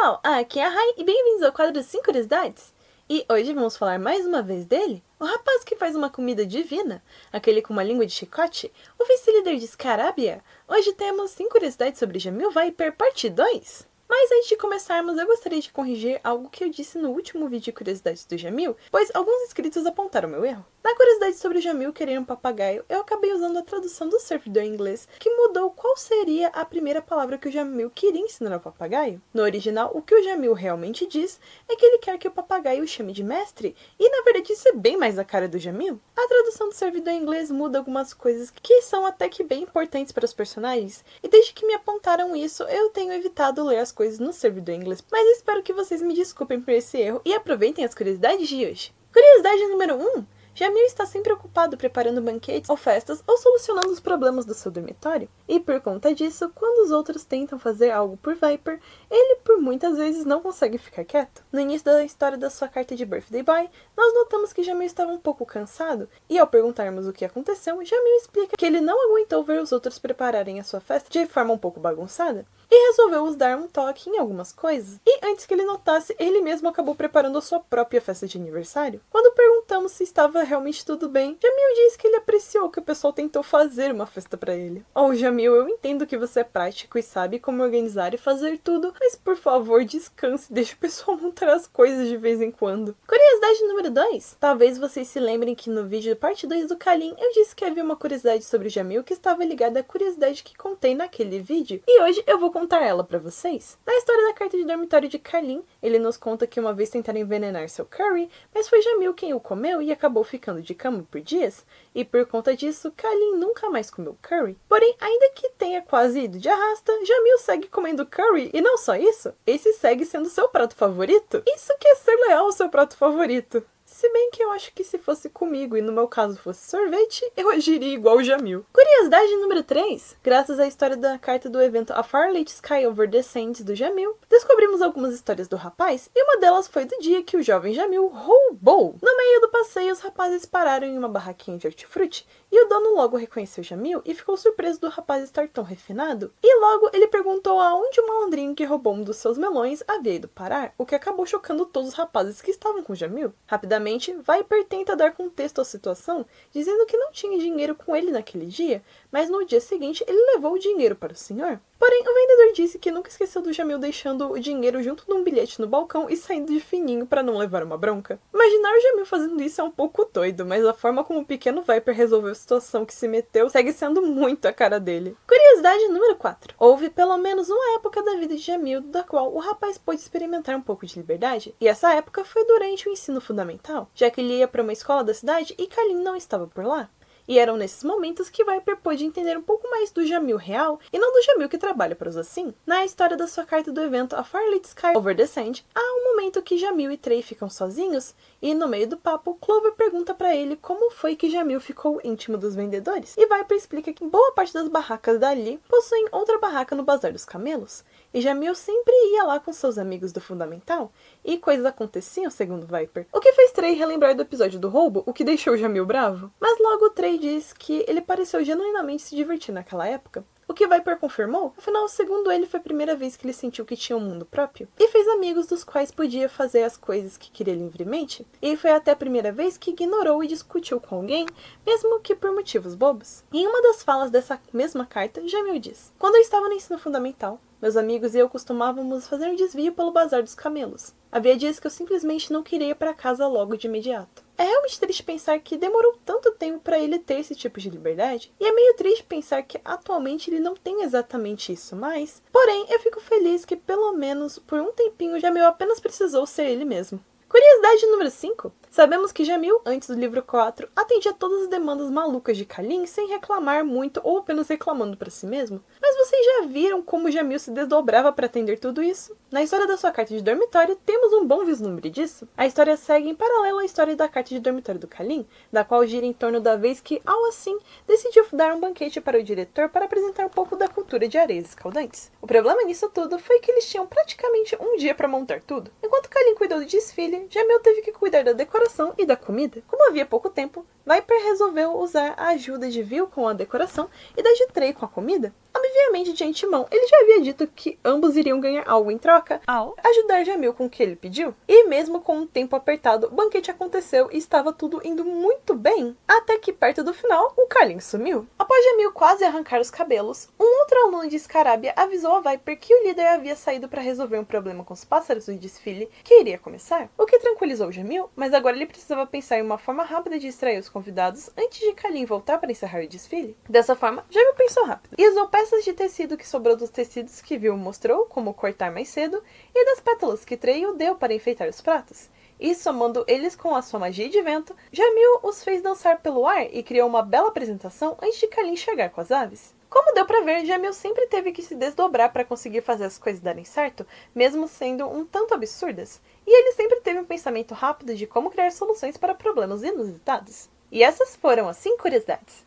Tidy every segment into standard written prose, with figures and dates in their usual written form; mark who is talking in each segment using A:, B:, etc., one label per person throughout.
A: pessoal, aqui é a Rai e bem-vindos ao quadro 5 Curiosidades. E hoje vamos falar mais uma vez dele, o rapaz que faz uma comida divina, aquele com uma língua de chicote, o vice-líder de Scarabia. Hoje temos 5 curiosidades sobre Jamil Viper, parte 2. Mas antes de começarmos, eu gostaria de corrigir algo que eu disse no último vídeo de curiosidades do Jamil, pois alguns inscritos apontaram meu erro. Na curiosidade sobre o Jamil querer um papagaio, eu acabei usando a tradução do servidor em inglês, que mudou qual seria a primeira palavra que o Jamil queria ensinar ao papagaio. No original, o que o Jamil realmente diz é que ele quer que o papagaio o chame de mestre, e na verdade isso é bem mais a cara do Jamil. A tradução do servidor em inglês muda algumas coisas que são até que bem importantes para os personagens, e desde que me apontaram isso, eu tenho evitado ler as coisas no servidor em inglês, mas espero que vocês me desculpem por esse erro e aproveitem as curiosidades de hoje. Curiosidade número 1. Jamil está sempre ocupado preparando banquetes ou festas ou solucionando os problemas do seu dormitório. E por conta disso, quando os outros tentam fazer algo por Viper, ele por muitas vezes não consegue ficar quieto. No início da história da sua carta de Birthday Boy, nós notamos que Jamil estava um pouco cansado, e ao perguntarmos o que aconteceu, Jamil explica que ele não aguentou ver os outros prepararem a sua festa de forma um pouco bagunçada, e resolveu os dar um toque em algumas coisas. E antes que ele notasse, ele mesmo acabou preparando a sua própria festa de aniversário. Quando perguntamos se estava realmente tudo bem, Jamil disse que ele apreciou que o pessoal tentou fazer uma festa pra ele. Oh, Jamil, eu entendo que você é prático e sabe como organizar e fazer tudo, mas por favor, descanse e deixe o pessoal montar as coisas de vez em quando. Curiosidade número 2. Talvez vocês se lembrem que no vídeo parte 2 do Kalin, eu disse que havia uma curiosidade sobre o Jamil que estava ligada à curiosidade que contei naquele vídeo, e hoje eu vou contar ela pra vocês. Na história da carta de dormitório de Kalin, ele nos conta que uma vez tentaram envenenar seu curry, mas foi Jamil quem o comeu e acabou ficando de cama por dias, e por conta disso, Kalin nunca mais comeu curry. Porém, ainda que tenha quase ido de arrasta, Jamil segue comendo curry, e não só isso, esse segue sendo seu prato favorito. Isso que é ser leal ao seu prato favorito. Se bem que eu acho que se fosse comigo e no meu caso fosse sorvete, eu agiria igual o Jamil. Curiosidade número 3. Graças à história da carta do evento A Far Late Sky Over the Sands do Jamil, descobrimos algumas histórias do rapaz, e uma delas foi do dia que o jovem Jamil roubou. No meio do passeio, os rapazes pararam em uma barraquinha de hortifruti, e o dono logo reconheceu Jamil e ficou surpreso do rapaz estar tão refinado. E logo ele perguntou aonde o malandrinho que roubou um dos seus melões havia ido parar, o que acabou chocando todos os rapazes que estavam com Jamil. Rapidamente, Viper tenta dar contexto à situação, dizendo que não tinha dinheiro com ele naquele dia, mas no dia seguinte ele levou o dinheiro para o senhor. Porém, o vendedor disse que nunca esqueceu do Jamil deixando o dinheiro junto de um bilhete no balcão e saindo de fininho para não levar uma bronca. Imaginar o Jamil fazendo isso é um pouco doido, mas a forma como o pequeno Viper resolveu a situação que se meteu segue sendo muito a cara dele. Curiosidade número 4. Houve pelo menos uma época da vida de Jamil da qual o rapaz pôde experimentar um pouco de liberdade, e essa época foi durante o ensino fundamental, já que ele ia para uma escola da cidade e Kalin não estava por lá. E eram nesses momentos que Viper pôde entender um pouco mais do Jamil real e não do Jamil que trabalha para os assim. Na história da sua carta do evento A Far Late Sky Over the Sand, há um momento que Jamil e Trey ficam sozinhos e no meio do papo, Clover pergunta para ele como foi que Jamil ficou íntimo dos vendedores. E Viper explica que boa parte das barracas dali possuem outra barraca no Bazar dos Camelos. E Jamil sempre ia lá com seus amigos do Fundamental e coisas aconteciam, segundo Viper. O que fez Trey relembrar do episódio do roubo, o que deixou Jamil bravo. Mas logo Trey diz que ele pareceu genuinamente se divertir naquela época. O que Viper confirmou, afinal, segundo ele, foi a primeira vez que ele sentiu que tinha um mundo próprio. E fez amigos dos quais podia fazer as coisas que queria livremente. E foi até a primeira vez que ignorou e discutiu com alguém, mesmo que por motivos bobos. Em uma das falas dessa mesma carta, Jamil diz: "Quando eu estava no ensino fundamental, meus amigos e eu costumávamos fazer um desvio pelo Bazar dos Camelos. Havia dias que eu simplesmente não queria ir para casa logo de imediato. É realmente triste pensar que demorou tanto tempo para ele ter esse tipo de liberdade, e é meio triste pensar que atualmente ele não tem exatamente isso, mas... Porém, eu fico feliz que pelo menos por um tempinho Jamil apenas precisou ser ele mesmo." Curiosidade número 5. Sabemos que Jamil, antes do livro 4, atendia todas as demandas malucas de Kalin sem reclamar muito ou apenas reclamando para si mesmo. Mas vocês já viram como Jamil se desdobrava para atender tudo isso? Na história da sua carta de dormitório, temos um bom vislumbre disso. A história segue em paralelo à história da carta de dormitório do Kalin, da qual gira em torno da vez que, ao assim, decidiu dar um banquete para o diretor para apresentar um pouco da cultura de areias escaldantes. O problema nisso tudo foi que eles tinham praticamente um dia para montar tudo. Enquanto Kalin cuidou do desfile, Jamil teve que cuidar da decoração e da comida. Como havia pouco tempo, Viper resolveu usar a ajuda de Vil com a decoração e da de Trey com a comida. Obviamente, de antemão, ele já havia dito que ambos iriam ganhar algo em troca ao ajudar Jamil com o que ele pediu. E mesmo com o tempo apertado, o banquete aconteceu e estava tudo indo muito bem. Até que perto do final, o Kalin sumiu. Após Jamil quase arrancar os cabelos, um outro aluno de Scarabia avisou a Viper que o líder havia saído para resolver um problema com os pássaros do desfile que iria começar, o que tranquilizou Jamil, mas agora ele precisava pensar em uma forma rápida de distrair os convidados antes de Kalin voltar para encerrar o desfile. Dessa forma, Jamil pensou rápido e usou peças de tecido que sobrou dos tecidos que Vil mostrou como cortar mais cedo e das pétalas que Treio deu para enfeitar os pratos. E somando eles com a sua magia de vento, Jamil os fez dançar pelo ar e criou uma bela apresentação antes de Kalin chegar com as aves. Como deu pra ver, Jamil sempre teve que se desdobrar para conseguir fazer as coisas darem certo, mesmo sendo um tanto absurdas. E ele sempre teve um pensamento rápido de como criar soluções para problemas inusitados. E essas foram as 5 curiosidades.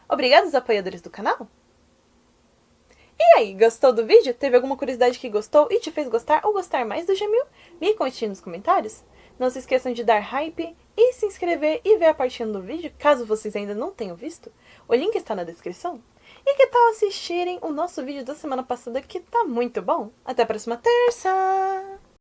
A: Obrigado aos apoiadores do canal! E aí, gostou do vídeo? Teve alguma curiosidade que gostou e te fez gostar ou gostar mais do Jamil? Me conte nos comentários. Não se esqueçam de dar hype e se inscrever e ver a partinha do vídeo, caso vocês ainda não tenham visto. O link está na descrição. E que tal assistirem o nosso vídeo da semana passada que tá muito bom? Até a próxima terça!